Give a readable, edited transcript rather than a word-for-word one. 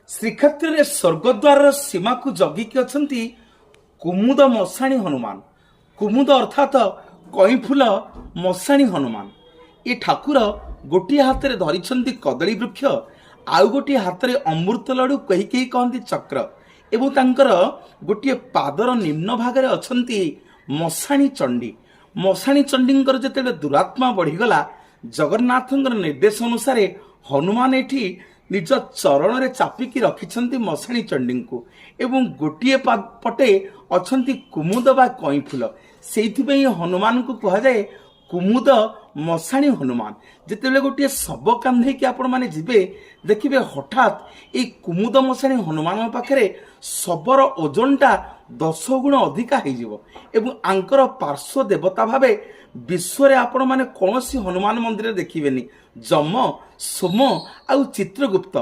श्रीक्षेत्र में स्वर्गद्वार सीमा को जगिकी अच्छा कुमुद मशाणी हनुमान। कुमुद अर्थात कईफुल मशाणी हनुमान। ये ठाकुर गोटे हाथ में धरी कदली वृक्ष आउ गोटे हाथ में अमृत लडू कही कही कहती चक्र एवं तांकर गोटे पादर निम्न भाग में अच्छा मशाणी चंडी। मशाणी चंडी जिते दुरात्मा बढ़ीगला जगन्नाथ निर्देश अनुसार हनुमान एठी निज चरण रे चापिकी रखिछंती मशाणी चंडी को एवं गोटे पटे अछंती कुमुद बा कई फूल से हनुमान को कह जाए कुमुद मशाणी हनुमान। जिते गोटे शब कांधे कि आपण माने जिबे देखिबे हठात ए कुमुद मशाणी हनुमान पाखरे शबर ओजनटा 10 गुण अधिका हो एवं आंकर पार्श्व देवता भावे विश्व रे आपण माने कौन हनुमान मंदिर देखिबेनी जम सोम आउ चित्रगुप्त।